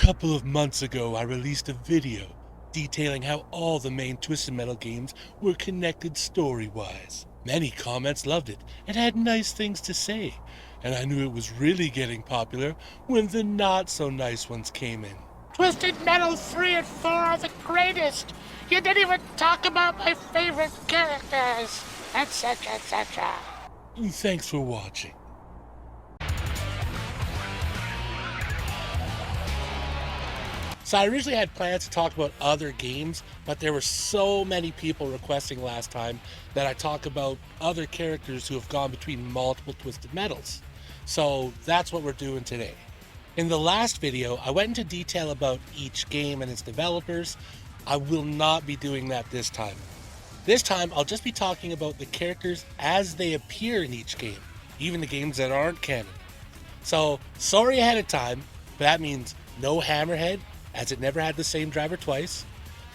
couple of months ago, I released a video detailing how all the main Twisted Metal games were connected story-wise. Many comments loved it and had nice things to say, and I knew it was really getting popular when the not-so-nice ones came in. Twisted Metal 3 and 4 are the greatest! You didn't even talk about my favorite characters, etc., etc. Thanks for watching. So I originally had plans to talk about other games, but there were so many people requesting last time that I talk about other characters who have gone between multiple Twisted Metals. So that's what we're doing today. In the last video, I went into detail about each game and its developers. I will not be doing that this time. This time, I'll just be talking about the characters as they appear in each game, even the games that aren't canon. So, sorry ahead of time, but that means no Hammerhead, as it never had the same driver twice.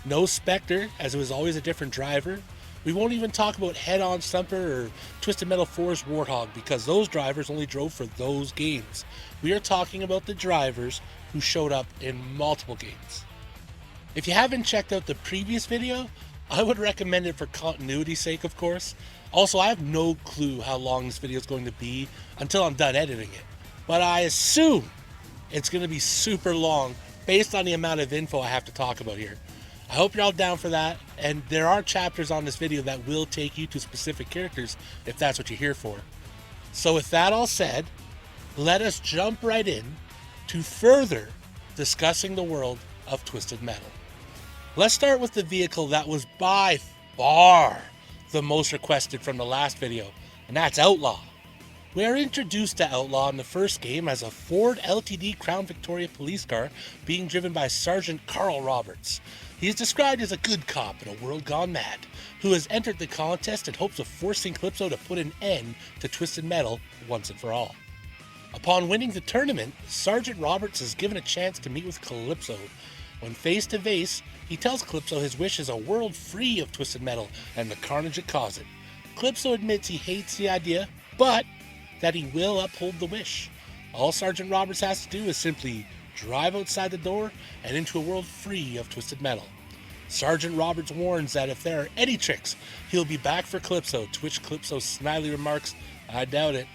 No Spectre, as it was always a different driver. We won't even talk about Head-On Stumper or Twisted Metal 4's Warthog, because those drivers only drove for those games. We are talking about the drivers who showed up in multiple games. If you haven't checked out the previous video, I would recommend it for continuity's sake, of course. Also, I have no clue how long this video is going to be until I'm done editing it. But I assume it's going to be super long based on the amount of info I have to talk about here. I hope you're all down for that, and there are chapters on this video that will take you to specific characters if that's what you're here for. So with that all said, let us jump right in to further discussing the world of Twisted Metal. Let's start with the vehicle that was by far the most requested from the last video, and that's Outlaw. We are introduced to Outlaw in the first game as a Ford LTD Crown Victoria police car being driven by Sergeant Carl Roberts. He is described as a good cop in a world gone mad, who has entered the contest in hopes of forcing Calypso to put an end to Twisted Metal once and for all. Upon winning the tournament, Sergeant Roberts is given a chance to meet with Calypso. When face to face, he tells Calypso his wish is a world free of Twisted Metal and the carnage it causes. Calypso admits he hates the idea, but that he will uphold the wish. All Sergeant Roberts has to do is simply drive outside the door and into a world free of Twisted Metal. Sergeant Roberts warns that if there are any tricks, he'll be back for Calypso, to which Calypso snidely remarks, "I doubt it."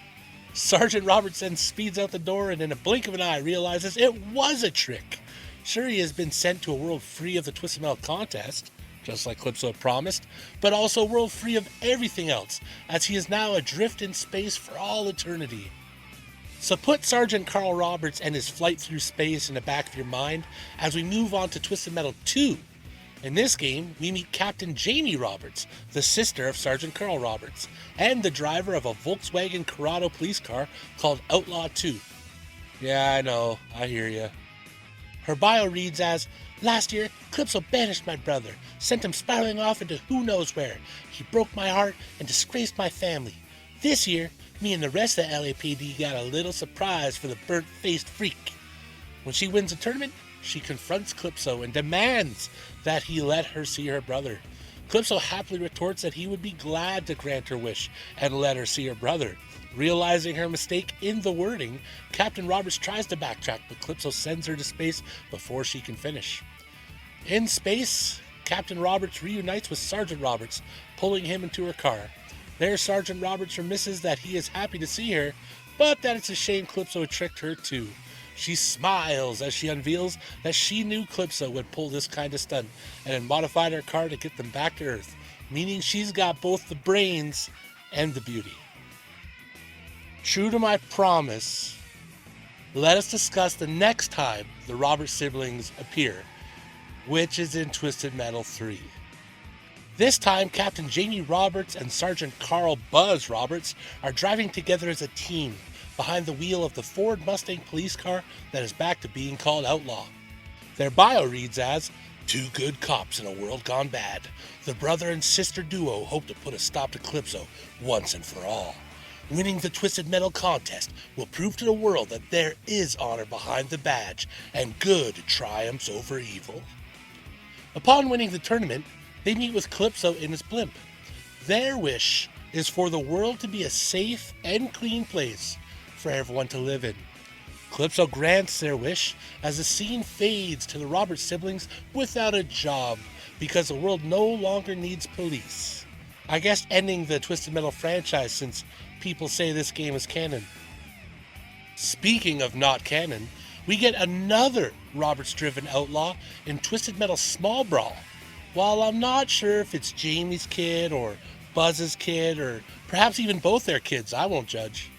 Sergeant Roberts then speeds out the door and in a blink of an eye realizes it was a trick. Sure, he has been sent to a world free of the Twisted Metal contest, just like Calypso had promised, but also a world free of everything else, as he is now adrift in space for all eternity. So put Sergeant Carl Roberts and his flight through space in the back of your mind as we move on to Twisted Metal 2. In this game, we meet Captain Jamie Roberts, the sister of Sergeant Carl Roberts, and the driver of a Volkswagen Corrado police car called Outlaw 2. Yeah, I know, I hear ya. Her bio reads as, "Last year, Calypso banished my brother, sent him spiraling off into who knows where. He broke my heart and disgraced my family. This year, me and the rest of the LAPD got a little surprise for the burnt-faced freak. When she wins the tournament, she confronts Calypso and demands that he let her see her brother. Calypso happily retorts that he would be glad to grant her wish and let her see her brother. Realizing her mistake in the wording, Captain Roberts tries to backtrack, but Calypso sends her to space before she can finish. In space, Captain Roberts reunites with Sergeant Roberts, pulling him into her car. There, Sergeant Roberts reminisces that he is happy to see her, but that it's a shame Calypso had tricked her too. She smiles as she unveils that she knew Calypso would pull this kind of stunt and had modified her car to get them back to Earth, meaning she's got both the brains and the beauty. True to my promise, let us discuss the next time the Roberts siblings appear, which is in Twisted Metal 3. This time, Captain Jamie Roberts and Sergeant Carl Buzz Roberts are driving together as a team behind the wheel of the Ford Mustang police car that is back to being called Outlaw. Their bio reads as, "Two good cops in a world gone bad. The brother and sister duo hope to put a stop to Calypso once and for all. Winning the Twisted Metal contest will prove to the world that there is honor behind the badge and good triumphs over evil." Upon winning the tournament, they meet with Calypso in his blimp. Their wish is for the world to be a safe and clean place for everyone to live in. Calypso grants their wish as the scene fades to the Roberts siblings without a job because the world no longer needs police. I guess ending the Twisted Metal franchise since people say this game is canon. Speaking of not canon, we get another Roberts-driven outlaw in Twisted Metal Small Brawl. While I'm not sure if it's Jamie's kid or Buzz's kid or perhaps even both their kids, I won't judge.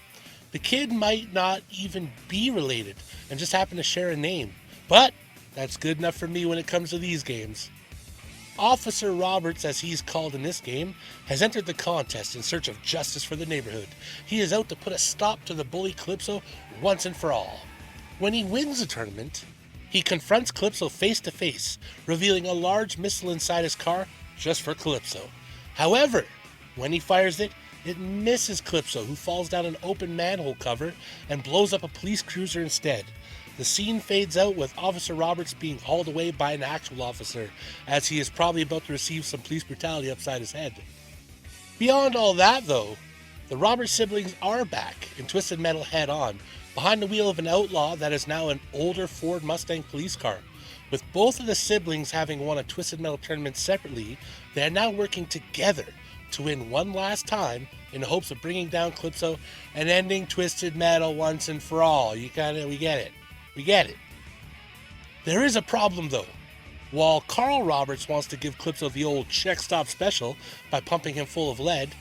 The kid might not even be related and just happen to share a name, but that's good enough for me when it comes to these games. Officer Roberts, as he's called in this game, has entered the contest in search of justice for the neighborhood. He is out to put a stop to the bully Calypso once and for all. When he wins the tournament, he confronts Calypso face to face, revealing a large missile inside his car just for Calypso. However, when he fires it, it misses Calypso, who falls down an open manhole cover and blows up a police cruiser instead. The scene fades out with Officer Roberts being hauled away by an actual officer, as he is probably about to receive some police brutality upside his head. Beyond all that, though, the Roberts siblings are back in Twisted Metal Head On, behind the wheel of an outlaw that is now an older Ford Mustang police car. With both of the siblings having won a Twisted Metal tournament separately, they are now working together to win one last time in the hopes of bringing down Calypso and ending Twisted Metal once and for all. We get it. We get it. There is a problem though. While Carl Roberts wants to give Calypso the old check stop special by pumping him full of lead,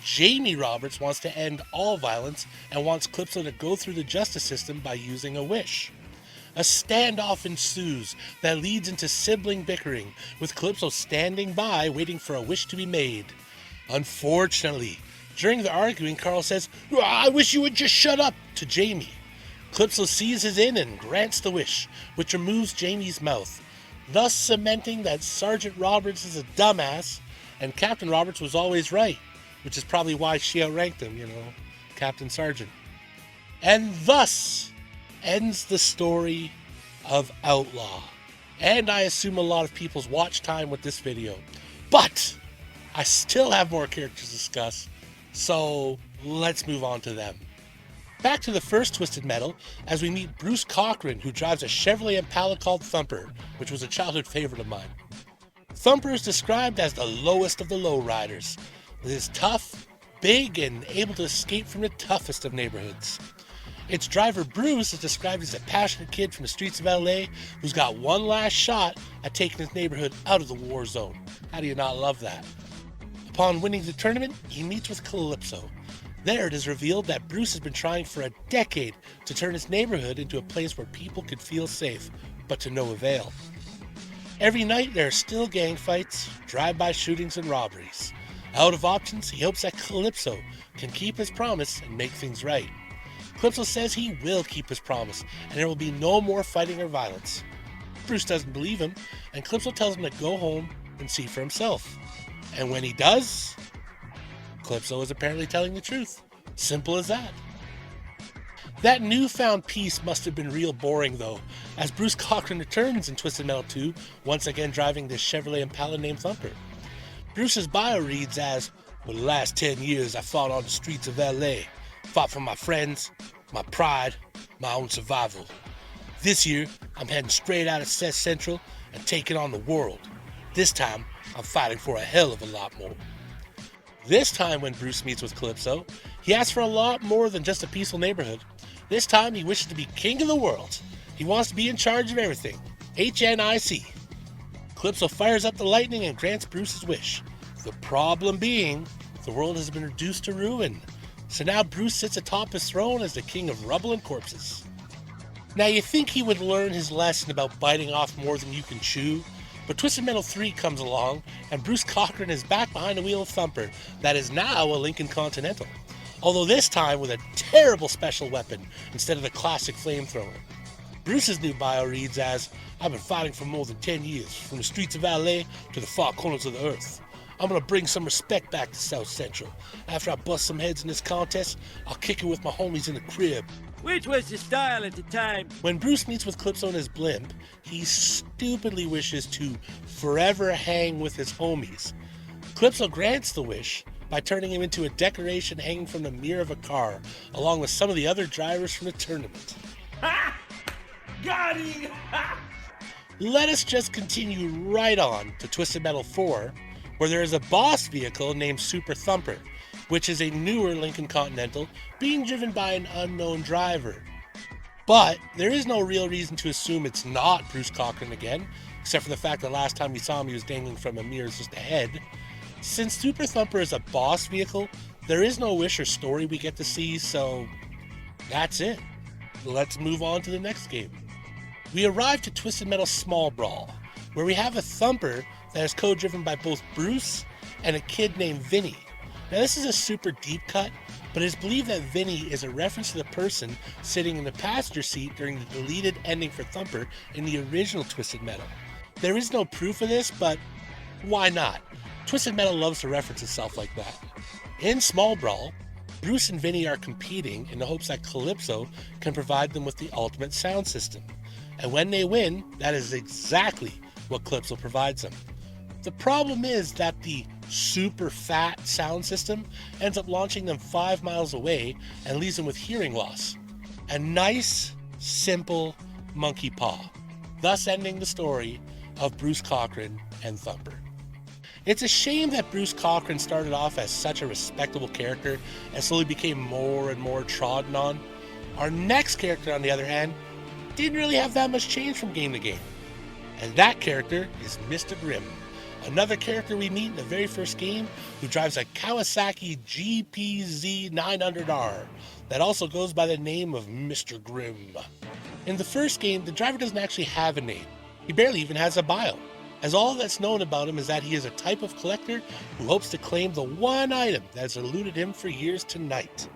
Jamie Roberts wants to end all violence and wants Calypso to go through the justice system by using a wish. A standoff ensues that leads into sibling bickering, with Calypso standing by waiting for a wish to be made. Unfortunately, during the arguing, Carl says, "I wish you would just shut up," to Jamie. Calypso seizes in and grants the wish, which removes Jamie's mouth, thus cementing that Sergeant Roberts is a dumbass and Captain Roberts was always right, which is probably why she outranked him, Captain Sergeant. And thus ends the story of Outlaw. And I assume a lot of people's watch time with this video. But I still have more characters to discuss, so let's move on to them. Back to the first Twisted Metal, as we meet Bruce Cochran, who drives a Chevrolet Impala called Thumper, which was a childhood favorite of mine. Thumper is described as the lowest of the lowriders. It is tough, big, and able to escape from the toughest of neighborhoods. Its driver Bruce is described as a passionate kid from the streets of LA who's got one last shot at taking his neighborhood out of the war zone. How do you not love that? Upon winning the tournament, he meets with Calypso. There it is revealed that Bruce has been trying for a decade to turn his neighborhood into a place where people could feel safe, but to no avail. Every night there are still gang fights, drive-by shootings, and robberies. Out of options, he hopes that Calypso can keep his promise and make things right. Calypso says he will keep his promise, and there will be no more fighting or violence. Bruce doesn't believe him, and Calypso tells him to go home and see for himself. And when he does, Calypso is apparently telling the truth. Simple as that. That newfound peace must have been real boring though, as Bruce Cochran returns in Twisted Metal 2, once again driving this Chevrolet Impala named Thumper. Bruce's bio reads as, "For the last 10 years I fought on the streets of LA, fought for my friends, my pride, my own survival. This year I'm heading straight out of Seth Central and taking on the world. This time I'm fighting for a hell of a lot more." This time when Bruce meets with Calypso, he asks for a lot more than just a peaceful neighborhood. This time he wishes to be king of the world. He wants to be in charge of everything. HNIC. Calypso fires up the lightning and grants Bruce's wish. The problem being, the world has been reduced to ruin. So now Bruce sits atop his throne as the king of rubble and corpses. Now you think he would learn his lesson about biting off more than you can chew, but Twisted Metal 3 comes along, and Bruce Cochran is back behind the wheel of Thumper, that is now a Lincoln Continental. Although this time with a terrible special weapon instead of the classic flamethrower. Bruce's new bio reads as, "I've been fighting for more than 10 years, from the streets of LA to the far corners of the earth. I'm gonna bring some respect back to South Central. After I bust some heads in this contest, I'll kick it with my homies in the crib." Which was the style at the time. When Bruce meets with Calypso in his blimp, he stupidly wishes to forever hang with his homies. Calypso grants the wish by turning him into a decoration hanging from the mirror of a car, along with some of the other drivers from the tournament. Got him! Let us just continue right on to Twisted Metal 4, where there is a boss vehicle named Super Thumper, which is a newer Lincoln Continental being driven by an unknown driver. But there is no real reason to assume it's not Bruce Cochran again, except for the fact that last time we saw him he was dangling from a mirror just ahead. Since Super Thumper is a boss vehicle, there is no wish or story we get to see, so that's it. Let's move on to the next game. We arrive to Twisted Metal Small Brawl, where we have a Thumper that is co-driven by both Bruce and a kid named Vinny. Now this is a super deep cut, but it is believed that Vinny is a reference to the person sitting in the passenger seat during the deleted ending for Thumper in the original Twisted Metal. There is no proof of this, but why not? Twisted Metal loves to reference itself like that. In Small Brawl, Bruce and Vinny are competing in the hopes that Calypso can provide them with the ultimate sound system. And when they win, that is exactly what Calypso provides them. The problem is that the super fat sound system ends up launching them 5 miles away and leaves them with hearing loss. A nice, simple monkey paw, thus ending the story of Bruce Cochran and Thumper. It's a shame that Bruce Cochran started off as such a respectable character and slowly became more and more trodden on. Our next character, on the other hand, didn't really have that much change from game to game. And that character is Mr. Grimm, another character we meet in the very first game who drives a Kawasaki GPZ 900R that also goes by the name of Mr. Grimm. In the first game, the driver doesn't actually have a name. He barely even has a bio, as all that's known about him is that he is a type of collector who hopes to claim the one item that has eluded him for years tonight.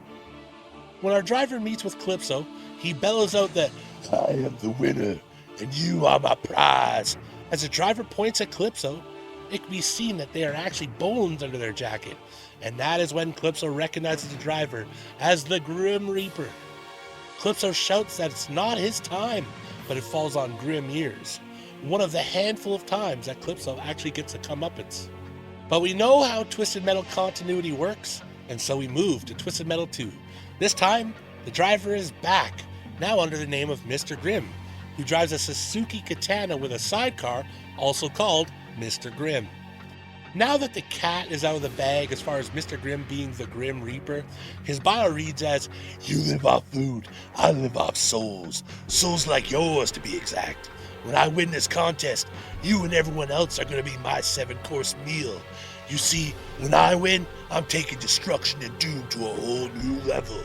When our driver meets with Calypso, he bellows out that, "I am the winner, and you are my prize." As the driver points at Calypso, it can be seen that there are actually bones under their jacket, and that is when Calypso recognizes the driver as the Grim Reaper. Calypso shouts that it's not his time, but it falls on Grim ears. One of the handful of times that Calypso actually gets a comeuppance. But we know how Twisted Metal continuity works, and so we move to Twisted Metal 2. This time, the driver is back, now under the name of Mr. Grimm, who drives a Suzuki Katana with a sidecar, also called Mr. Grimm. Now that the cat is out of the bag as far as Mr. Grimm being the Grim Reaper, his bio reads as, "You live off food, I live off souls. Souls like yours, to be exact. When I win this contest, you and everyone else are going to be my 7-course meal. You see, when I win, I'm taking destruction and doom to a whole new level."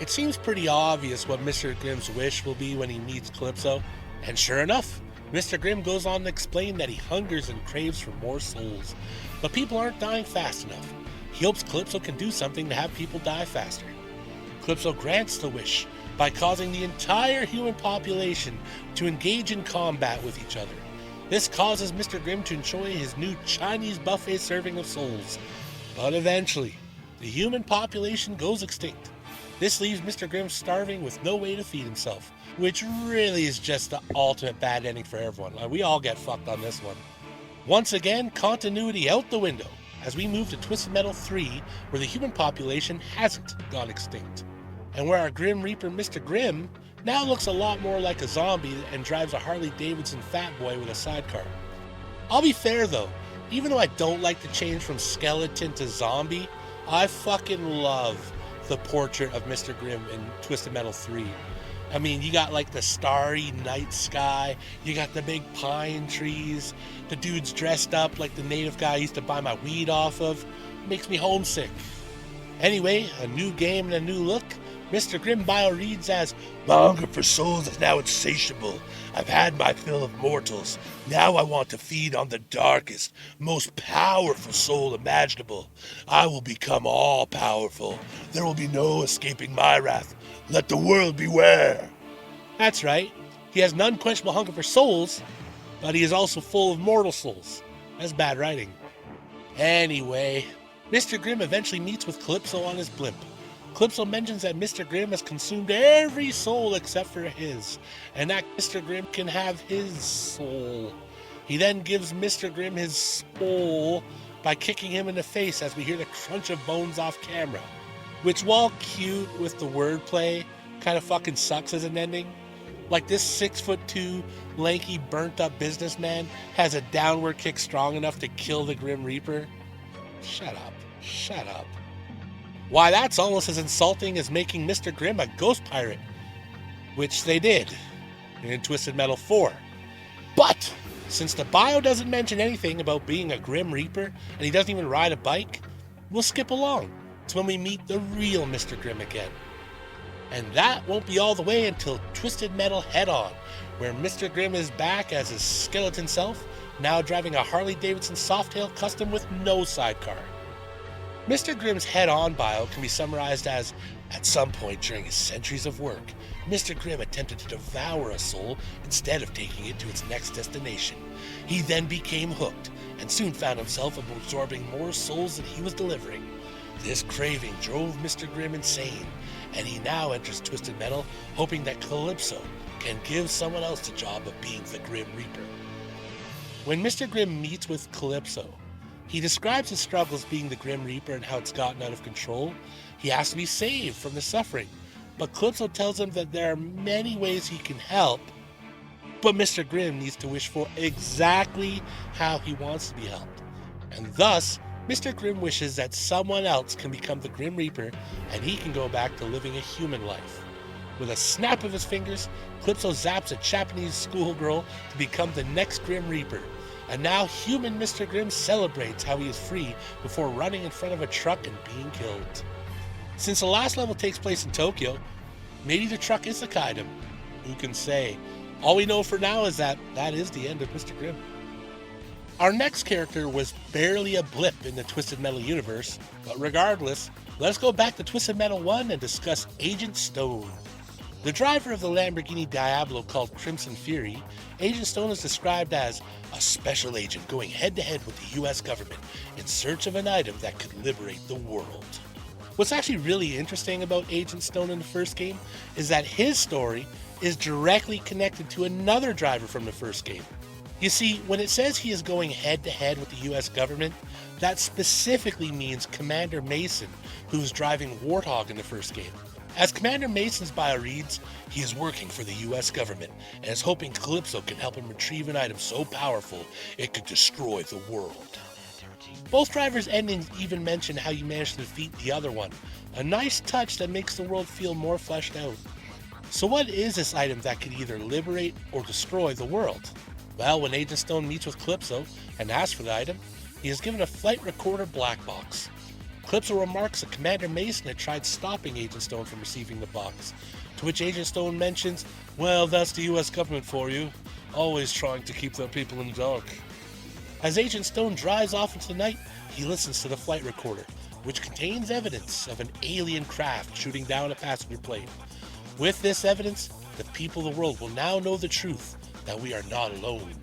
It seems pretty obvious what Mr. Grimm's wish will be when he meets Calypso, and sure enough, Mr. Grimm goes on to explain that he hungers and craves for more souls, but people aren't dying fast enough. He hopes Calypso can do something to have people die faster. Calypso grants the wish by causing the entire human population to engage in combat with each other. This causes Mr. Grimm to enjoy his new Chinese buffet serving of souls. But eventually, the human population goes extinct. This leaves Mr. Grimm starving with no way to feed himself, which really is just the ultimate bad ending for everyone. Like, we all get fucked on this one. Once again, continuity out the window as we move to Twisted Metal 3, where the human population hasn't gone extinct, and where our Grim Reaper Mr. Grimm now looks a lot more like a zombie and drives a Harley Davidson Fat Boy with a sidecar. I'll be fair though, even though I don't like the change from skeleton to zombie, I fucking love the portrait of Mr. Grimm in Twisted Metal 3. I mean, you got like the starry night sky, you got the big pine trees, the dude's dressed up like the native guy I used to buy my weed off of. It makes me homesick. Anyway, a new game and a new look. Mr. Grimm bio reads as, "My hunger for souls is now insatiable. I've had my fill of mortals. Now I want to feed on the darkest, most powerful soul imaginable. I will become all-powerful. There will be no escaping my wrath. Let the world beware." That's right. He has an unquenchable hunger for souls, but he is also full of mortal souls. That's bad writing. Anyway, Mr. Grimm eventually meets with Calypso on his blimp. Calypso mentions that Mr. Grimm has consumed every soul except for his, and that Mr. Grimm can have his soul. He then gives Mr. Grimm his soul by kicking him in the face as we hear the crunch of bones off camera, which, while cute with the wordplay, kind of fucking sucks as an ending. Like this 6'2", lanky, burnt-up businessman has a downward kick strong enough to kill the Grim Reaper? Shut up. Shut up. Why, that's almost as insulting as making Mr. Grimm a ghost pirate, which they did in Twisted Metal 4. But since the bio doesn't mention anything about being a Grim Reaper and he doesn't even ride a bike, we'll skip along to when we meet the real Mr. Grimm again. And that won't be all the way until Twisted Metal Head-On, where Mr. Grimm is back as his skeleton self, now driving a Harley-Davidson Softail Custom with no sidecar. Mr. Grimm's Head-On bio can be summarized as, at some point during his centuries of work, Mr. Grimm attempted to devour a soul instead of taking it to its next destination. He then became hooked, and soon found himself absorbing more souls than he was delivering. This craving drove Mr. Grimm insane, and he now enters Twisted Metal, hoping that Calypso can give someone else the job of being the Grim Reaper. When Mr. Grimm meets with Calypso, he describes his struggles being the Grim Reaper and how it's gotten out of control. He has to be saved from the suffering, but Calypso tells him that there are many ways he can help, but Mr. Grimm needs to wish for exactly how he wants to be helped. And thus, Mr. Grimm wishes that someone else can become the Grim Reaper and he can go back to living a human life. With a snap of his fingers, Calypso zaps a Japanese schoolgirl to become the next Grim Reaper. And now human Mr. Grimm celebrates how he is free before running in front of a truck and being killed. Since the last level takes place in Tokyo, maybe the truck is the Kaidam. Who can say? All we know for now is that is the end of Mr. Grimm. Our next character was barely a blip in the Twisted Metal universe, but regardless, let's go back to Twisted Metal 1 and discuss Agent Stone. The driver of the Lamborghini Diablo called Crimson Fury, Agent Stone is described as a special agent going head-to-head with the US government in search of an item that could liberate the world. What's actually really interesting about Agent Stone in the first game is that his story is directly connected to another driver from the first game. You see, when it says he is going head-to-head with the US government, that specifically means Commander Mason, who's driving Warthog in the first game. As Commander Mason's bio reads, he is working for the US government and is hoping Calypso can help him retrieve an item so powerful it could destroy the world. Both drivers' endings even mention how you managed to defeat the other one, a nice touch that makes the world feel more fleshed out. So what is this item that could either liberate or destroy the world? Well, when Agent Stone meets with Calypso and asks for the item, he is given a flight recorder black box. Calypso remarks that Commander Mason had tried stopping Agent Stone from receiving the box, to which Agent Stone mentions, well, that's the US government for you, always trying to keep their people in the dark. As Agent Stone drives off into the night, he listens to the flight recorder, which contains evidence of an alien craft shooting down a passenger plane. With this evidence, the people of the world will now know the truth, that we are not alone.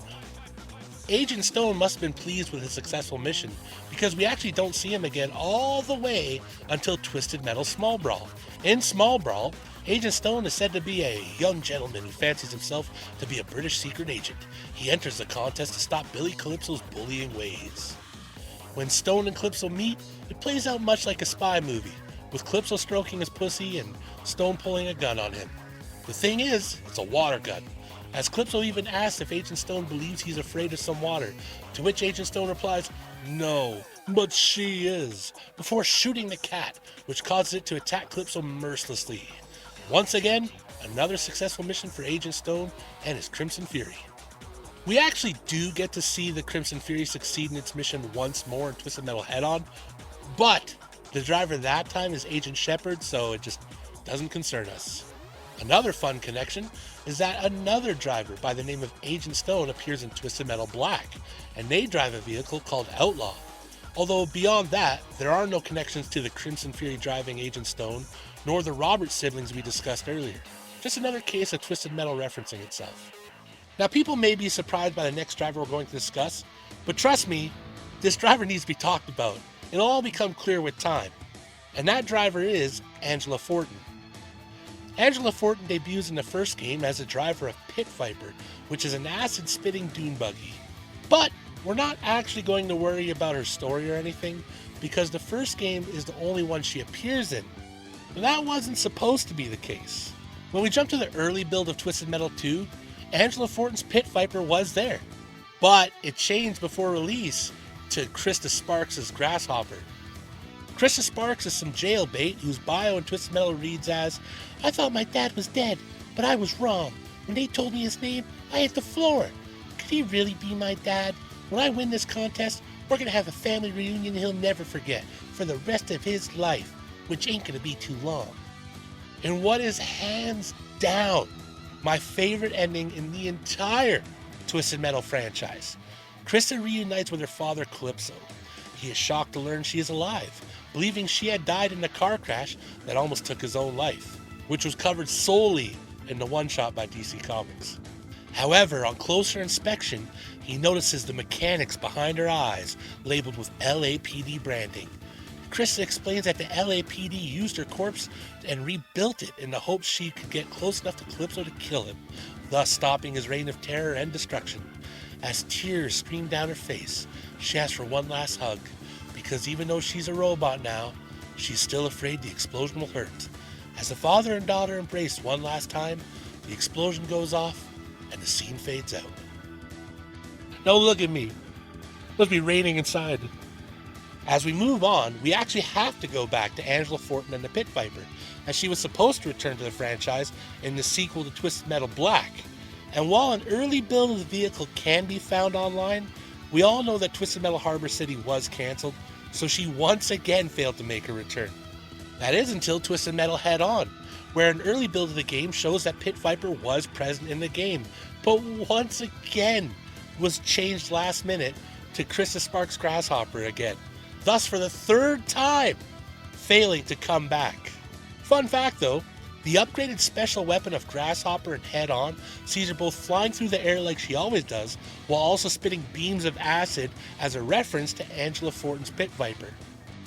Agent Stone must have been pleased with his successful mission, because we actually don't see him again all the way until Twisted Metal Small Brawl. In Small Brawl, Agent Stone is said to be a young gentleman who fancies himself to be a British secret agent. He enters the contest to stop Billy Calypso's bullying ways. When Stone and Calypso meet, it plays out much like a spy movie, with Calypso stroking his pussy and Stone pulling a gun on him. The thing is, it's a water gun, as Calypso even asks if Agent Stone believes he's afraid of some water, to which Agent Stone replies, no, but she is, before shooting the cat, which causes it to attack Calypso mercilessly. Once again, another successful mission for Agent Stone and his Crimson Fury. We actually do get to see the Crimson Fury succeed in its mission once more in Twisted Metal Head-On, but the driver that time is Agent Shepard, so it just doesn't concern us. Another fun connection is that another driver by the name of Agent Stone appears in Twisted Metal Black, and they drive a vehicle called Outlaw. Although beyond that, there are no connections to the Crimson Fury driving Agent Stone, nor the Roberts siblings we discussed earlier. Just another case of Twisted Metal referencing itself. Now, people may be surprised by the next driver we're going to discuss, but trust me, this driver needs to be talked about. It'll all become clear with time. And that driver is Angela Fortin. Angela Fortin debuts in the first game as a driver of Pit Viper, which is an acid-spitting dune buggy. But we're not actually going to worry about her story or anything, because the first game is the only one she appears in. But that wasn't supposed to be the case. When we jump to the early build of Twisted Metal 2, Angela Fortin's Pit Viper was there, but it changed before release to Krista Sparks' Grasshopper. Krista Sparks is some jailbait whose bio in Twisted Metal reads as, "I thought my dad was dead, but I was wrong. When they told me his name, I hit the floor. Could he really be my dad? When I win this contest, we're gonna have a family reunion he'll never forget for the rest of his life, which ain't gonna be too long." And what is hands down my favorite ending in the entire Twisted Metal franchise. Krista reunites with her father Calypso. He is shocked to learn she is alive, believing she had died in a car crash that almost took his own life, which was covered solely in the one-shot by DC Comics. However, on closer inspection, he notices the mechanics behind her eyes labeled with LAPD branding. Krista explains that the LAPD used her corpse and rebuilt it in the hopes she could get close enough to Calypso to kill him, thus stopping his reign of terror and destruction. As tears stream down her face, she asks for one last hug, because even though she's a robot now, she's still afraid the explosion will hurt. As the father and daughter embrace one last time, the explosion goes off and the scene fades out. Now look at me. Must be raining inside. As we move on, we actually have to go back to Angela Fortin and the Pit Viper, as she was supposed to return to the franchise in the sequel to Twisted Metal Black. And while an early build of the vehicle can be found online, we all know that Twisted Metal Harbor City was cancelled, so she once again failed to make her return. That is until Twisted Metal Head On, where an early build of the game shows that Pit Viper was present in the game, but once again was changed last minute to Krista Sparks' Grasshopper again, thus for the third time failing to come back. Fun fact though, the upgraded special weapon of Grasshopper and Head On sees her both flying through the air like she always does, while also spitting beams of acid as a reference to Angela Fortin's Pit Viper.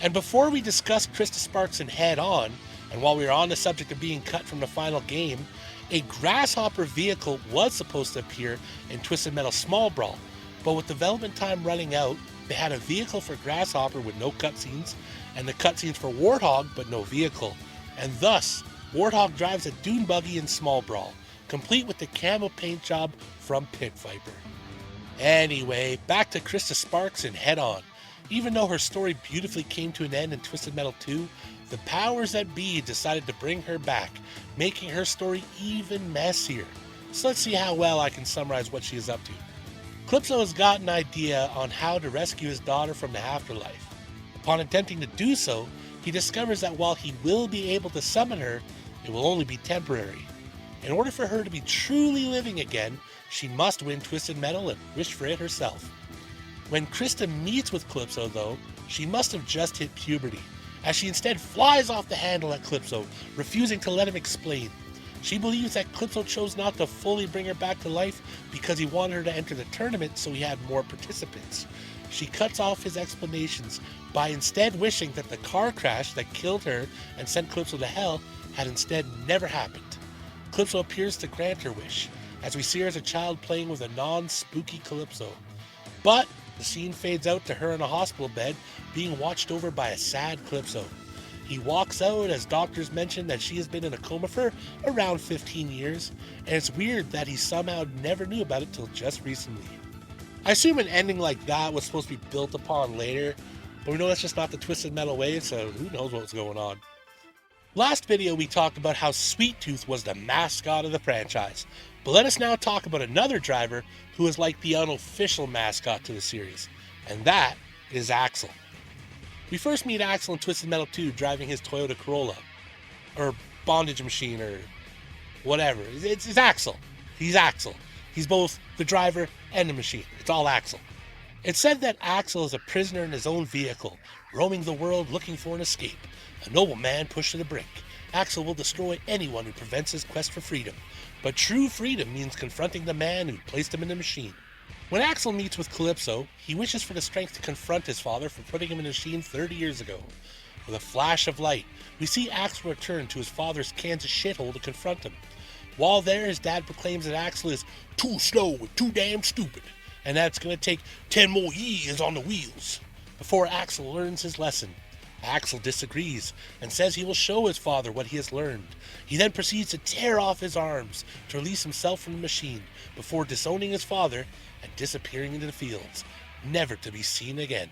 And before we discuss Krista Sparks and Head On, and while we are on the subject of being cut from the final game, a Grasshopper vehicle was supposed to appear in Twisted Metal Small Brawl, but with development time running out, they had a vehicle for Grasshopper with no cutscenes, and the cutscenes for Warthog but no vehicle, and thus, Warthog drives a dune buggy in Small Brawl, complete with the camo paint job from Pit Viper. Anyway, back to Krista Sparks and Head On. Even though her story beautifully came to an end in Twisted Metal 2, the powers that be decided to bring her back, making her story even messier. So let's see how well I can summarize what she is up to. Calypso has got an idea on how to rescue his daughter from the afterlife. Upon attempting to do so, he discovers that while he will be able to summon her, it will only be temporary. In order for her to be truly living again, she must win Twisted Metal and wish for it herself. When Krista meets with Calypso though, she must have just hit puberty, as she instead flies off the handle at Calypso, refusing to let him explain. She believes that Calypso chose not to fully bring her back to life because he wanted her to enter the tournament so he had more participants. She cuts off his explanations by instead wishing that the car crash that killed her and sent Calypso to hell had instead never happened. Calypso appears to grant her wish, as we see her as a child playing with a non-spooky Calypso. But the scene fades out to her in a hospital bed, being watched over by a sad Calypso. He walks out as doctors mention that she has been in a coma for around 15 years, and it's weird that he somehow never knew about it till just recently. I assume an ending like that was supposed to be built upon later, but we know that's just not the Twisted Metal way, so who knows what's going on. Last video we talked about how Sweet Tooth was the mascot of the franchise, but let us now talk about another driver who is like the unofficial mascot to the series, and that is Axel. We first meet Axel in Twisted Metal 2 driving his Toyota Corolla, or bondage machine, or whatever. It's Axel. He's Axel. He's both the driver and the machine. It's all Axel. It's said that Axel is a prisoner in his own vehicle, roaming the world looking for an escape. A noble man pushed to the brink. Axel will destroy anyone who prevents his quest for freedom. But true freedom means confronting the man who placed him in the machine. When Axel meets with Calypso, he wishes for the strength to confront his father for putting him in the machine 30 years ago. With a flash of light, we see Axel return to his father's Kansas shithole to confront him. While there, his dad proclaims that Axel is too slow and too damn stupid, and that it's going to take 10 more years on the wheels before Axel learns his lesson. Axel disagrees and says he will show his father what he has learned. He then proceeds to tear off his arms to release himself from the machine before disowning his father and disappearing into the fields, never to be seen again.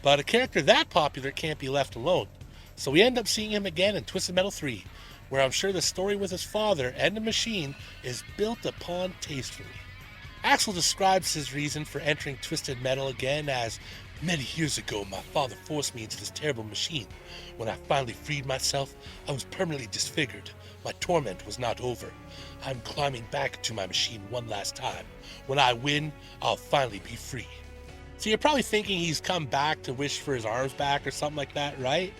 But a character that popular can't be left alone, so we end up seeing him again in Twisted Metal 3, where I'm sure the story with his father and the machine is built upon tastefully. Axel describes his reason for entering Twisted Metal again as, "Many years ago, my father forced me into this terrible machine. When I finally freed myself, I was permanently disfigured. My torment was not over. I'm climbing back to my machine one last time. When I win, I'll finally be free." So you're probably thinking he's come back to wish for his arms back or something like that, right?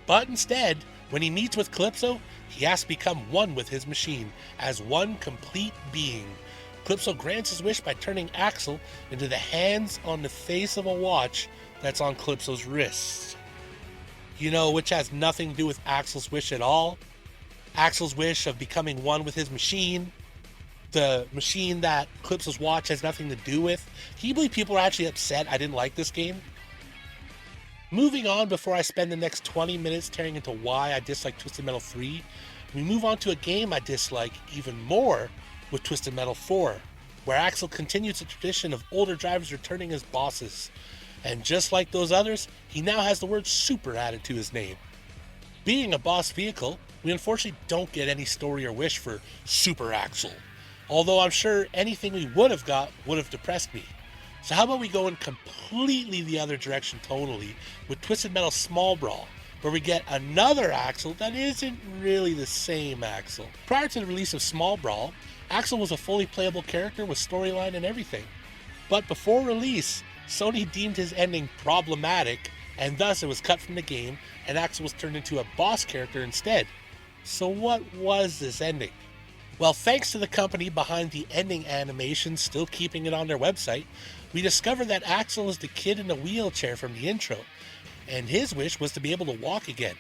But instead, when he meets with Calypso, he has to become one with his machine, as one complete being. Calypso grants his wish by turning Axel into the hands on the face of a watch that's on Calypso's wrist. You know, which has nothing to do with Axel's wish at all. Axel's wish of becoming one with his machine, the machine that Calypso's watch has nothing to do with. Can you believe people are actually upset I didn't like this game? Moving on, before I spend the next 20 minutes tearing into why I dislike Twisted Metal 3, we move on to a game I dislike even more with Twisted Metal 4, where Axel continues the tradition of older drivers returning as bosses. And just like those others, he now has the word super added to his name. Being a boss vehicle, we unfortunately don't get any story or wish for Super Axel, although I'm sure anything we would have got would have depressed me. So how about we go in completely the other direction tonally with Twisted Metal Small Brawl, where we get another Axel that isn't really the same Axel. Prior to the release of Small Brawl, Axel was a fully playable character with storyline and everything. But before release, Sony deemed his ending problematic, and thus it was cut from the game, and Axel was turned into a boss character instead. So what was this ending? Well, thanks to the company behind the ending animation still keeping it on their website, we discovered that Axel is the kid in the wheelchair from the intro, and his wish was to be able to walk again.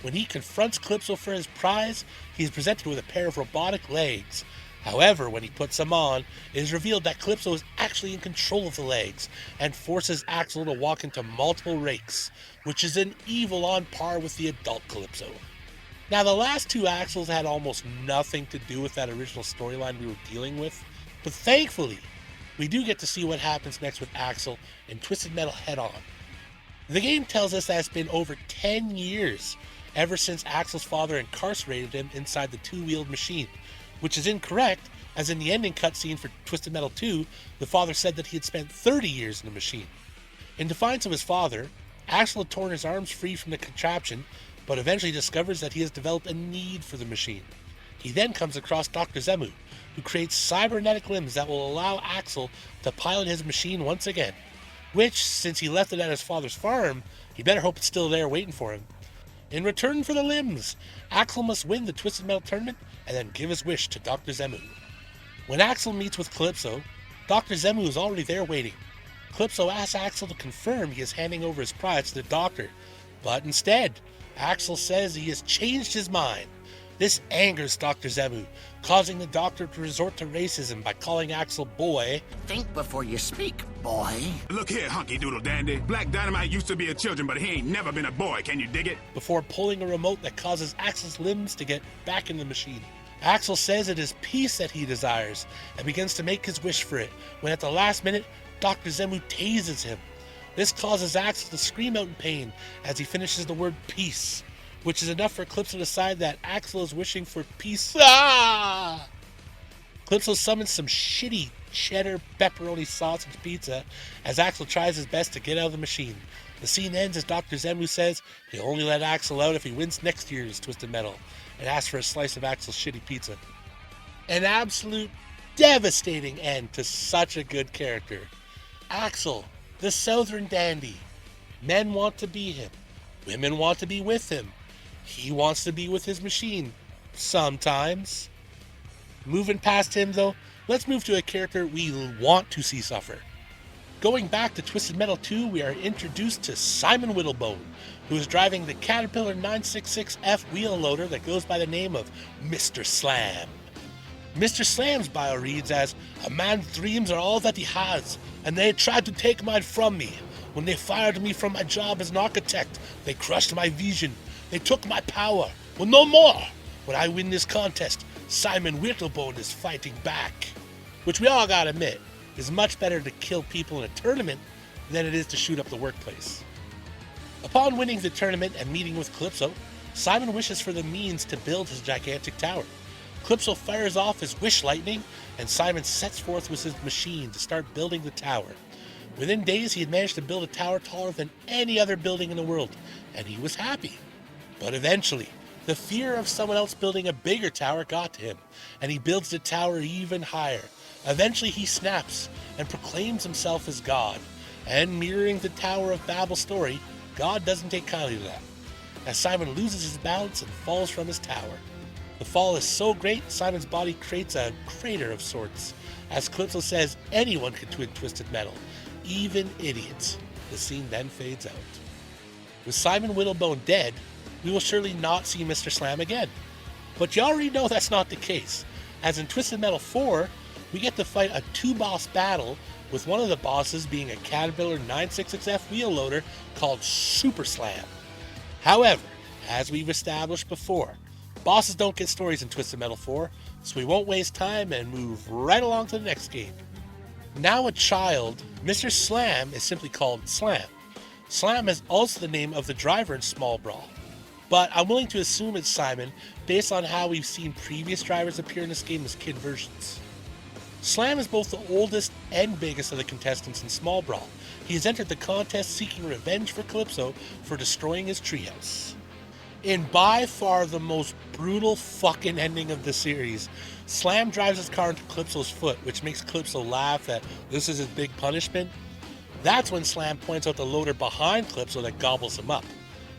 When he confronts Calypso for his prize, he is presented with a pair of robotic legs. However, when he puts them on, it is revealed that Calypso is actually in control of the legs and forces Axel to walk into multiple rakes, which is an evil on par with the adult Calypso. Now, the last two Axels had almost nothing to do with that original storyline we were dealing with, but thankfully, we do get to see what happens next with Axel in Twisted Metal Head On. The game tells us that it's been over 10 years ever since Axel's father incarcerated him inside the two-wheeled machine, which is incorrect, as in the ending cutscene for Twisted Metal 2, the father said that he had spent 30 years in the machine. In defiance of his father, Axel had torn his arms free from the contraption, but eventually discovers that he has developed a need for the machine. He then comes across Dr. Zemu, who creates cybernetic limbs that will allow Axel to pilot his machine once again, which, since he left it at his father's farm, he better hope it's still there waiting for him. In return for the limbs, Axel must win the Twisted Metal tournament and then give his wish to Dr. Zemu. When Axel meets with Calypso, Dr. Zemu is already there waiting. Calypso asks Axel to confirm he is handing over his prize to the doctor, but instead, Axel says he has changed his mind. This angers Dr. Zemu, causing the doctor to resort to racism by calling Axel boy. Think before you speak, boy. Look here, hunky doodle dandy. Black Dynamite used to be a children, but he ain't never been a boy. Can you dig it? Before pulling a remote that causes Axel's limbs to get back in the machine. Axel says it is peace that he desires and begins to make his wish for it, when at the last minute, Dr. Zemu tases him. This causes Axel to scream out in pain as he finishes the word peace, which is enough for Calypso to decide that Axel is wishing for peace. Ah! Calypso summons some shitty cheddar pepperoni sausage pizza as Axel tries his best to get out of the machine. The scene ends as Dr. Zemu says he'll only let Axel out if he wins next year's Twisted Metal, and asks for a slice of Axel's shitty pizza. An absolute devastating end to such a good character. Axel, the Southern dandy. Men want to be him. Women want to be with him. He wants to be with his machine. Sometimes. Moving past him, though, let's move to a character we want to see suffer. Going back to Twisted Metal 2, we are introduced to Simon Whittlebone, who is driving the Caterpillar 966F wheel loader that goes by the name of Mr. Slam. Mr. Slam's bio reads as, "A man's dreams are all that he has, and they tried to take mine from me. When they fired me from my job as an architect, they crushed my vision. They took my power. Well, no more. When I win this contest, Simon Whittlebone is fighting back. Which we all gotta admit, is much better to kill people in a tournament than it is to shoot up the workplace. Upon winning the tournament and meeting with Calypso, Simon wishes for the means to build his gigantic tower. Calypso fires off his wish lightning, and Simon sets forth with his machine to start building the tower. Within days, he had managed to build a tower taller than any other building in the world, and he was happy. But eventually, the fear of someone else building a bigger tower got to him, and he builds the tower even higher. Eventually, he snaps and proclaims himself as God. And mirroring the Tower of Babel story, God doesn't take kindly to that, as Simon loses his balance and falls from his tower. The fall is so great, Simon's body creates a crater of sorts. As Calypso says, anyone can twig twisted metal, even idiots. The scene then fades out. With Simon Whittlebone dead, we will surely not see Mr. Slam again. But you already know that's not the case, as in Twisted Metal 4, we get to fight a two-boss battle, with one of the bosses being a Caterpillar 966F wheel loader called Super Slam. However, as we've established before, bosses don't get stories in Twisted Metal 4, so we won't waste time and move right along to the next game. Now a child, Mr. Slam is simply called Slam. Slam is also the name of the driver in Small Brawl, but I'm willing to assume it's Simon based on how we've seen previous drivers appear in this game as kid versions. Slam is both the oldest and biggest of the contestants in Small Brawl. He has entered the contest seeking revenge for Calypso for destroying his treehouse. In by far the most brutal fucking ending of the series, Slam drives his car into Calypso's foot, which makes Calypso laugh that this is his big punishment. That's when Slam points out the loader behind Calypso that gobbles him up.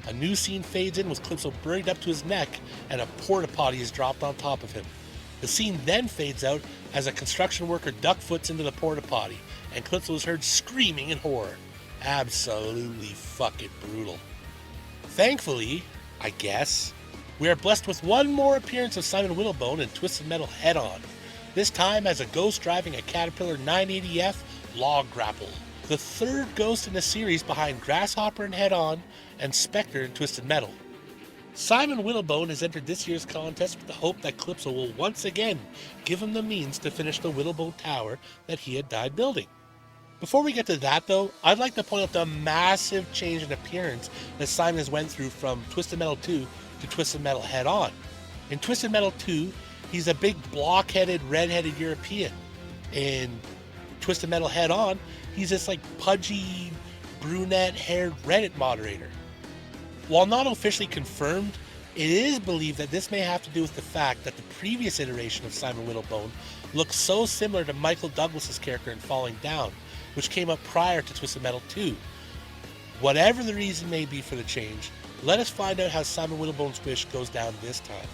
A new scene fades in with Calypso buried up to his neck and a porta potty is dropped on top of him. The scene then fades out as a construction worker duck-foots into the porta potty, and Calypso is heard screaming in horror. Absolutely fucking brutal. Thankfully, I guess, we are blessed with one more appearance of Simon Whittlebone in Twisted Metal Head On, this time as a ghost driving a Caterpillar 980F log grapple. The third ghost in the series behind Grasshopper in Head On and Spectre in Twisted Metal. Simon Whittlebone has entered this year's contest with the hope that Calypso will once again give him the means to finish the Whittlebone Tower that he had died building. Before we get to that though, I'd like to point out the massive change in appearance that Simon has went through from Twisted Metal 2 to Twisted Metal Head On. In Twisted Metal 2, he's a big block-headed, red-headed European. In Twisted Metal Head On, he's this like pudgy, brunette-haired Reddit moderator. While not officially confirmed, it is believed that this may have to do with the fact that the previous iteration of Simon Whittlebone looks so similar to Michael Douglas's character in Falling Down, which came up prior to Twisted Metal 2. Whatever the reason may be for the change, let us find out how Simon Whittlebone's wish goes down this time.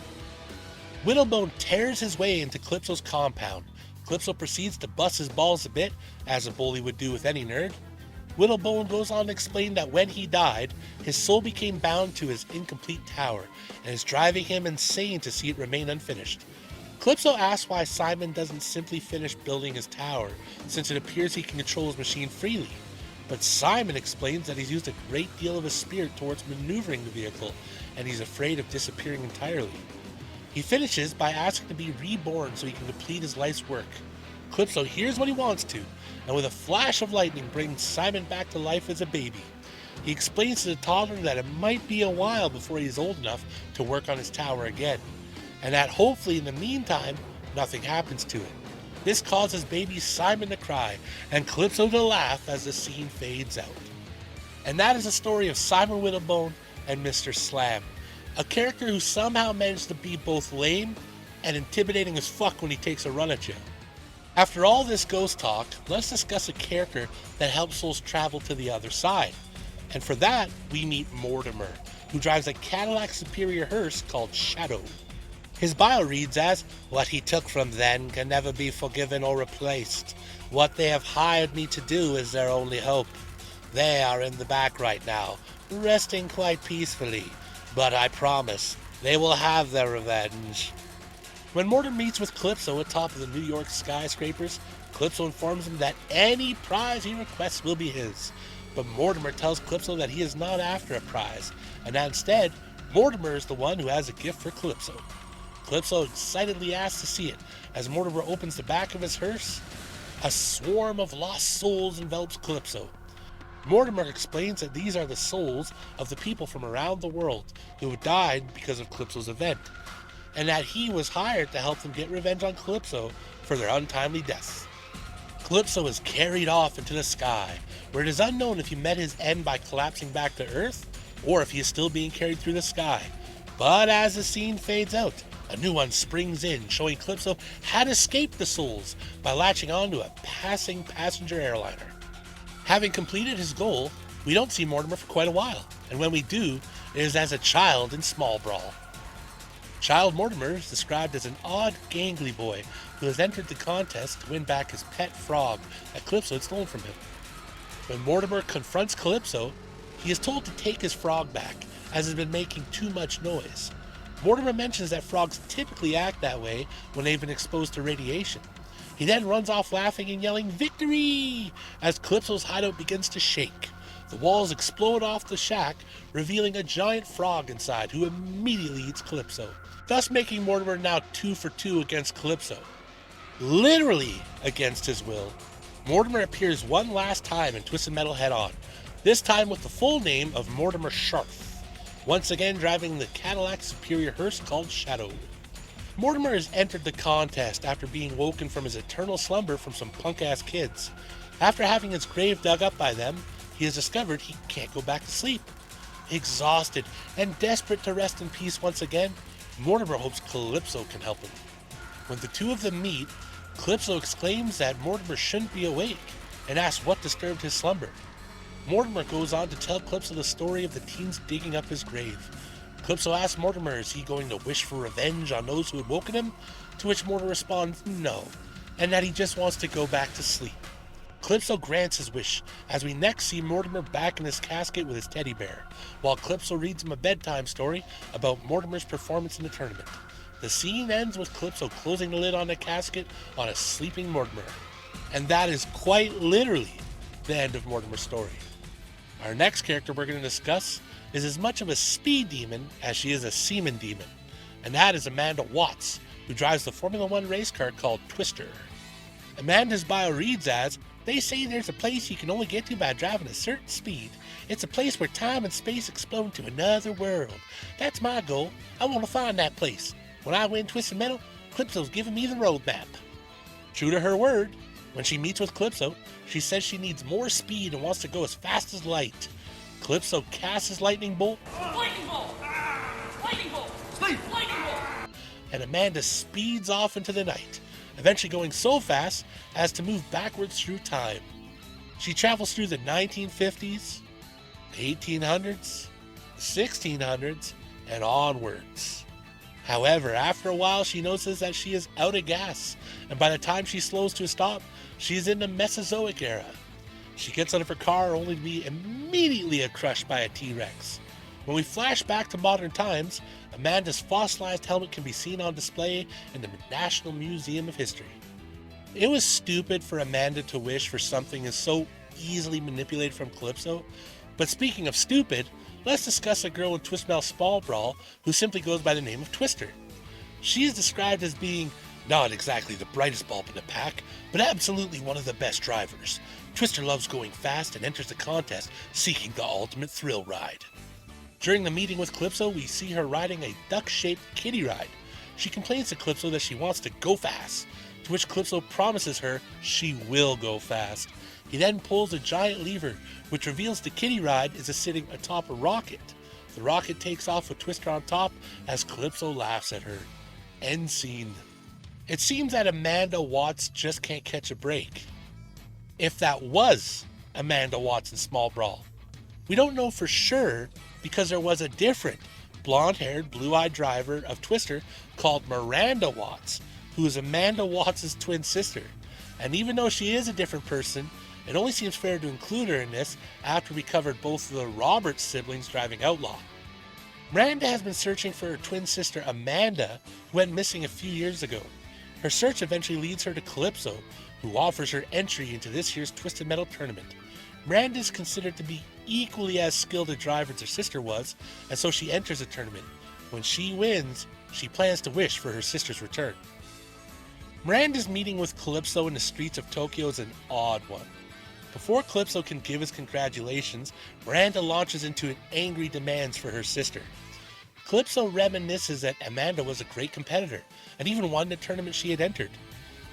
Whittlebone tears his way into Calypso's compound. Calypso proceeds to bust his balls a bit, as a bully would do with any nerd. Whittlebone goes on to explain that when he died, his soul became bound to his incomplete tower, and is driving him insane to see it remain unfinished. Calypso asks why Simon doesn't simply finish building his tower, since it appears he can control his machine freely. But Simon explains that he's used a great deal of his spirit towards maneuvering the vehicle, and he's afraid of disappearing entirely. He finishes by asking to be reborn so he can complete his life's work. Calypso hears what he wants to, and with a flash of lightning brings Simon back to life as a baby. He explains to the toddler that it might be a while before he's old enough to work on his tower again, and that hopefully in the meantime, nothing happens to it. This causes baby Simon to cry, and Calypso to laugh as the scene fades out. And that is the story of Simon Whittlebone and Mr. Slam, a character who somehow managed to be both lame and intimidating as fuck when he takes a run at you. After all this ghost talk, let's discuss a character that helps souls travel to the other side. And for that, we meet Mortimer, who drives a Cadillac Superior hearse called Shadow. His bio reads as, "What he took from then can never be forgiven or replaced. What they have hired me to do is their only hope. They are in the back right now, resting quite peacefully, but I promise they will have their revenge." When Mortimer meets with Calypso atop of the New York skyscrapers, Calypso informs him that any prize he requests will be his, but Mortimer tells Calypso that he is not after a prize, and that instead, Mortimer is the one who has a gift for Calypso. Calypso excitedly asks to see it. As Mortimer opens the back of his hearse, a swarm of lost souls envelops Calypso. Mortimer explains that these are the souls of the people from around the world who have died because of Calypso's event, and that he was hired to help them get revenge on Calypso for their untimely deaths. Calypso is carried off into the sky, where it is unknown if he met his end by collapsing back to Earth, or if he is still being carried through the sky. But as the scene fades out, a new one springs in, showing Calypso how to escape the souls by latching onto a passing passenger airliner. Having completed his goal, we don't see Mortimer for quite a while, and when we do, it is as a child in Small Brawl. Child Mortimer is described as an odd, gangly boy who has entered the contest to win back his pet frog that Calypso had stolen from him. When Mortimer confronts Calypso, he is told to take his frog back, as it has been making too much noise. Mortimer mentions that frogs typically act that way when they've been exposed to radiation. He then runs off laughing and yelling, "Victory!" as Calypso's hideout begins to shake. The walls explode off the shack, revealing a giant frog inside who immediately eats Calypso, thus making Mortimer now 2 for 2 against Calypso. Literally against his will, Mortimer appears one last time in Twisted Metal Head-On, this time with the full name of Mortimer Scharf, once again driving the Cadillac Superior hearse called Shadow. Mortimer has entered the contest after being woken from his eternal slumber from some punk-ass kids. After having his grave dug up by them, he has discovered he can't go back to sleep. Exhausted and desperate to rest in peace once again, Mortimer hopes Calypso can help him. When the two of them meet, Calypso exclaims that Mortimer shouldn't be awake and asks what disturbed his slumber. Mortimer goes on to tell Calypso the story of the teens digging up his grave. Calypso asks Mortimer, is he going to wish for revenge on those who had woken him? To which Mortimer responds, no, and that he just wants to go back to sleep. Calypso grants his wish, as we next see Mortimer back in his casket with his teddy bear, while Calypso reads him a bedtime story about Mortimer's performance in the tournament. The scene ends with Calypso closing the lid on the casket on a sleeping Mortimer. And that is quite literally the end of Mortimer's story. Our next character we're going to discuss is as much of a speed demon as she is a semen demon, and that is Amanda Watts, who drives the Formula One race car called Twister. Amanda's bio reads as, "They say there's a place you can only get to by driving a certain speed. It's a place where time and space explode into another world. That's my goal. I want to find that place. When I win Twisted Metal, Calypso's giving me the roadmap." True to her word, when she meets with Calypso, she says she needs more speed and wants to go as fast as light. Calypso casts his lightning bolt. Lightning bolt! Lightning bolt! Lightning bolt! And Amanda speeds off into the night, eventually going so fast as to move backwards through time. She travels through the 1950s, the 1800s, the 1600s, and onwards. However, after a while, she notices that she is out of gas, and by the time she slows to a stop, she is in the Mesozoic era. She gets out of her car only to be immediately crushed by a T-Rex. When we flash back to modern times, Amanda's fossilized helmet can be seen on display in the National Museum of History. It was stupid for Amanda to wish for something as so easily manipulated from Calypso, but speaking of stupid, let's discuss a girl in Twisted Metal Small Brawl who simply goes by the name of Twister. She is described as being not exactly the brightest bulb in the pack, but absolutely one of the best drivers. Twister loves going fast and enters the contest seeking the ultimate thrill ride. During the meeting with Calypso, we see her riding a duck-shaped kiddie ride. She complains to Calypso that she wants to go fast, to which Calypso promises her she will go fast. He then pulls a giant lever, which reveals the kiddie ride is sitting atop a rocket. The rocket takes off with Twister on top as Calypso laughs at her. End scene. It seems that Amanda Watts just can't catch a break. If that was Amanda Watts in Small Brawl. We don't know for sure because there was a different blonde-haired, blue-eyed driver of Twister called Miranda Watts, who is Amanda Watts' twin sister. And even though she is a different person, it only seems fair to include her in this after we covered both of the Roberts siblings driving Outlaw. Miranda has been searching for her twin sister Amanda, who went missing a few years ago. Her search eventually leads her to Calypso, who offers her entry into this year's Twisted Metal tournament. Miranda is considered to be equally as skilled a driver as her sister was, and so she enters the tournament. When she wins, she plans to wish for her sister's return. Miranda's meeting with Calypso in the streets of Tokyo is an odd one. Before Calypso can give his congratulations, Miranda launches into an angry demands for her sister. Calypso reminisces that Amanda was a great competitor and even won the tournament she had entered.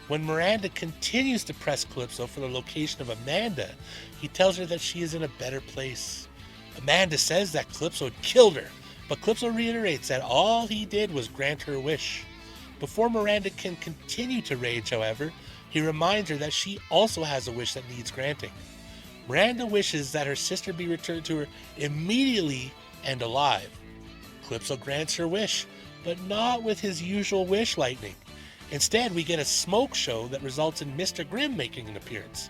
When Miranda continues to press Calypso for the location of Amanda, he tells her that she is in a better place. Amanda says that Calypso had killed her, but Calypso reiterates that all he did was grant her wish. Before Miranda can continue to rage, however, he reminds her that she also has a wish that needs granting. Miranda wishes that her sister be returned to her immediately and alive. Calypso grants her wish, but not with his usual wish lightning. Instead, we get a smoke show that results in Mr. Grimm making an appearance.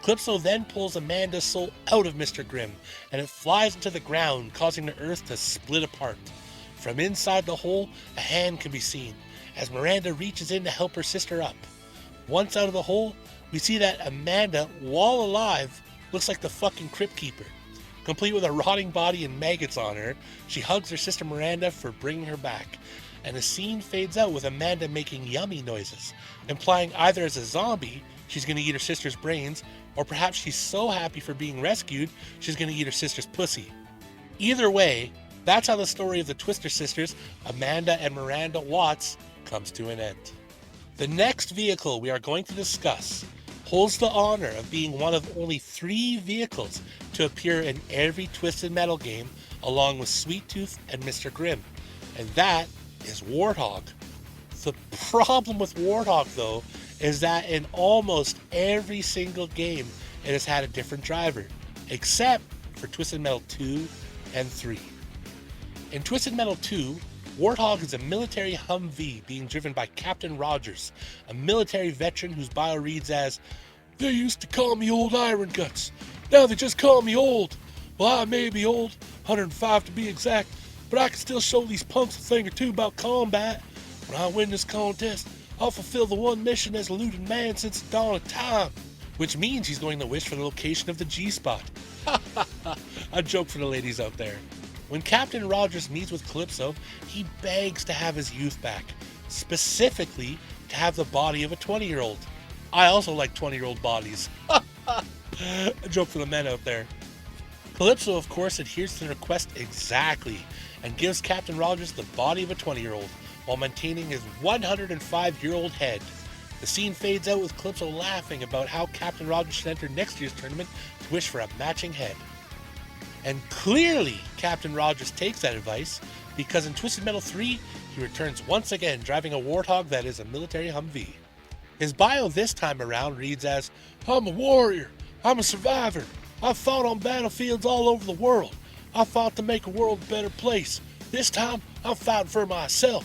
Calypso then pulls Amanda's soul out of Mr. Grimm, and it flies into the ground, causing the earth to split apart. From inside the hole, a hand can be seen, as Miranda reaches in to help her sister up. Once out of the hole, we see that Amanda, while alive, looks like the fucking Crypt Keeper. Complete with a rotting body and maggots on her, she hugs her sister Miranda for bringing her back, and the scene fades out with Amanda making yummy noises, implying either as a zombie, she's going to eat her sister's brains, or perhaps she's so happy for being rescued, she's going to eat her sister's pussy. Either way, that's how the story of the Twister sisters, Amanda and Miranda Watts, comes to an end. The next vehicle we are going to discuss holds the honor of being one of only 3 vehicles to appear in every Twisted Metal game, along with Sweet Tooth and Mr. Grimm, and that is Warthog. The problem with Warthog, though, is that in almost every single game it has had a different driver, except for Twisted Metal 2 and 3. In Twisted Metal 2, Warthog is a military Humvee being driven by Captain Rogers, a military veteran whose bio reads as, "They used to call me Old Iron Guts. Now they just call me old. Well, I may be old, 105 to be exact, but I can still show these punks a thing or two about combat. When I win this contest, I'll fulfill the one mission as eluded man since the dawn of time." Which means he's going to wish for the location of the G-spot. A joke for the ladies out there. When Captain Rogers meets with Calypso, he begs to have his youth back, specifically to have the body of a 20-year-old. I also like 20-year-old bodies. A joke for the men out there. Calypso, of course, adheres to the request exactly and gives Captain Rogers the body of a 20-year-old while maintaining his 105-year-old head. The scene fades out with Calypso laughing about how Captain Rogers should enter next year's tournament to wish for a matching head. And clearly, Captain Rogers takes that advice, because in Twisted Metal 3, he returns once again driving a Warthog that is a military Humvee. His bio this time around reads as, "I'm a warrior, I'm a survivor, I've fought on battlefields all over the world, I fought to make a world a better place, this time I'm fighting for myself,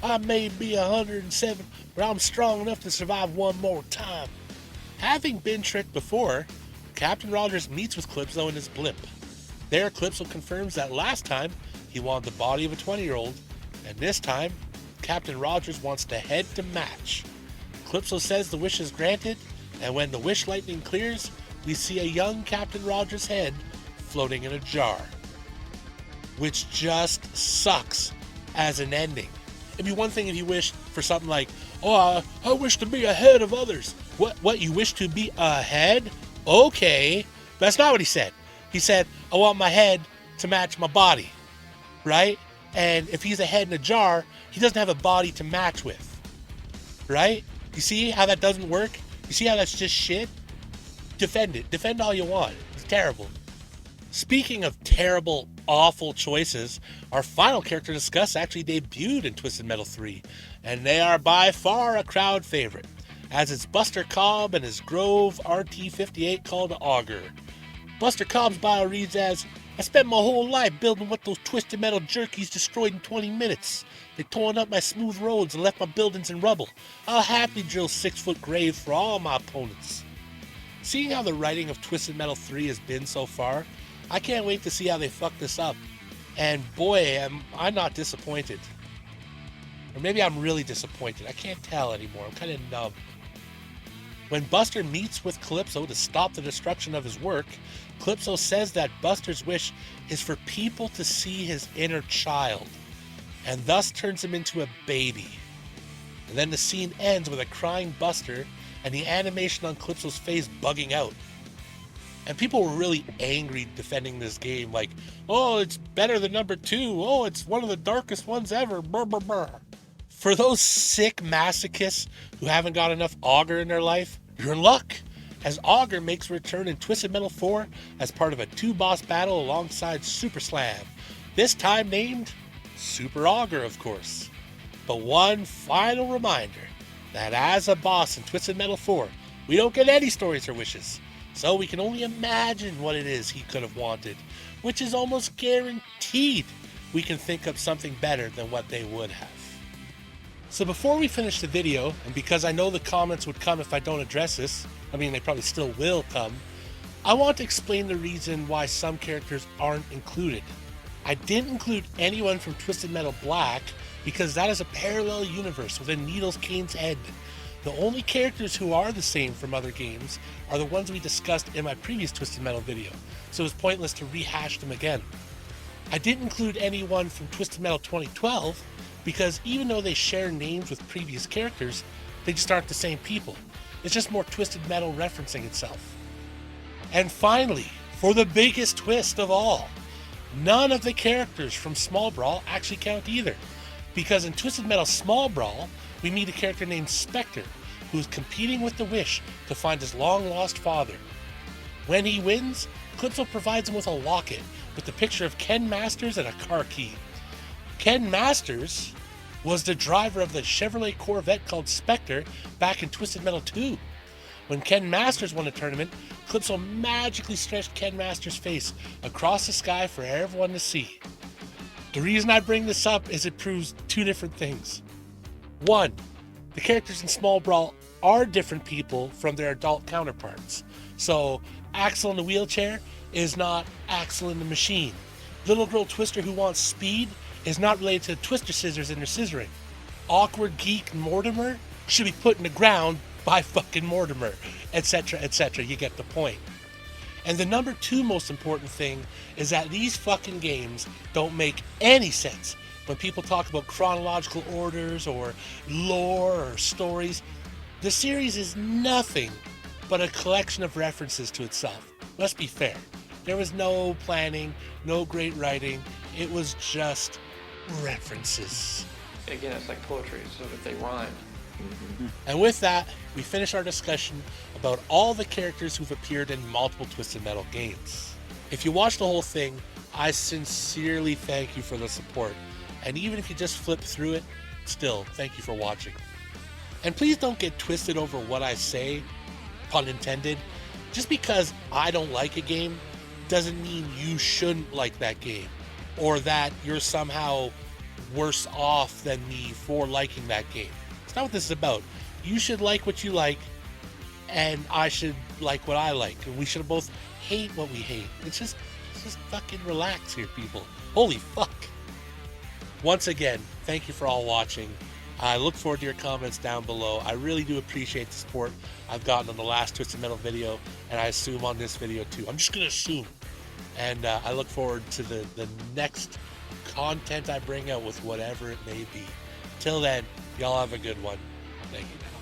I may be 107, but I'm strong enough to survive one more time." Having been tricked before, Captain Rogers meets with Calypso in his blimp. There, Calypso confirms that last time he wanted the body of a 20-year-old, and this time, Captain Rogers wants the head to match. Calypso says the wish is granted, and when the wish lightning clears, we see a young Captain Rogers' head floating in a jar. Which just sucks as an ending. It'd be one thing if you wished for something like, "Oh, I wish to be ahead of others." What, you wish to be ahead? Okay. That's not what he said. He said, "I want my head to match my body," right? And if he's a head in a jar, he doesn't have a body to match with, right? You see how that doesn't work? You see how that's just shit? Defend it. Defend all you want. It's terrible. Speaking of terrible, awful choices, our final character to discuss actually debuted in Twisted Metal 3, and they are by far a crowd favorite, as it's Buster Cobb and his Grove RT-58 called Augur. Buster Cobb's bio reads as, "I spent my whole life building what those Twisted Metal jerkies destroyed in 20 minutes. They torn up my smooth roads and left my buildings in rubble. I'll happily drill 6-foot graves for all my opponents." Seeing how the writing of Twisted Metal 3 has been so far, I can't wait to see how they fuck this up. And boy, am I not disappointed. Or maybe I'm really disappointed. I can't tell anymore. I'm kind of numb. When Buster meets with Calypso to stop the destruction of his work, Calypso says that Buster's wish is for people to see his inner child, and thus turns him into a baby. And then the scene ends with a crying Buster and the animation on Calypso's face bugging out. And people were really angry defending this game, like, oh, it's better than number 2. Oh, it's one of the darkest ones ever. Brr, brr, brr. For those sick masochists who haven't got enough Augur in their life, you're in luck, as Augur makes a return in Twisted Metal 4 as part of a 2-boss battle alongside Super Slam, this time named Super Augur, of course. But one final reminder that as a boss in Twisted Metal 4, we don't get any stories or wishes, so we can only imagine what it is he could have wanted, which is almost guaranteed we can think up something better than what they would have. So before we finish the video, and because I know the comments would come if I don't address this, I mean they probably still will come, I want to explain the reason why some characters aren't included. I didn't include anyone from Twisted Metal Black because that is a parallel universe within Needles Kane's head. The only characters who are the same from other games are the ones we discussed in my previous Twisted Metal video, so it's pointless to rehash them again. I didn't include anyone from Twisted Metal 2012 because even though they share names with previous characters, they just aren't the same people. It's just more Twisted Metal referencing itself. And finally, for the biggest twist of all, none of the characters from Small Brawl actually count either, because in Twisted Metal Small Brawl, we meet a character named Spectre, who is competing with the Wish to find his long-lost father. When he wins, Calypso provides him with a locket with the picture of Ken Masters and a car key. Ken Masters was the driver of the Chevrolet Corvette called Spectre back in Twisted Metal 2. When Ken Masters won a tournament, Calypso magically stretched Ken Masters' face across the sky for everyone to see. The reason I bring this up is it proves two different things. One, the characters in Small Brawl are different people from their adult counterparts. So, Axel in the wheelchair is not Axel in the machine. Little girl Twister who wants speed is not related to Twister Scissors in her scissoring. Awkward geek Mortimer should be put in the ground by fucking Mortimer, etc., etc. You get the point. And the number 2 most important thing is that these fucking games don't make any sense when people talk about chronological orders or lore or stories. The series is nothing but a collection of references to itself. Let's be fair. There was no planning, no great writing. It was just references. Again, it's like poetry, so if they rhyme. And with that, we finish our discussion about all the characters who've appeared in multiple Twisted Metal games. If you watch the whole thing, I sincerely thank you for the support. And even if you just flip through it, still, thank you for watching. And please don't get twisted over what I say, pun intended. Just because I don't like a game doesn't mean you shouldn't like that game, or that you're somehow worse off than me for liking that game. It's not what this is about. You should like what you like, and I should like what I like, and we should both hate what we hate. It's just fucking relax here, people. Holy fuck. Once again, thank you for all watching. I look forward to your comments down below. I really do appreciate the support I've gotten on the last Twisted Metal video, and I assume on this video too. I'm just going to assume. And I look forward to the next content I bring out with whatever it may be. Till then, y'all have a good one. Thank you.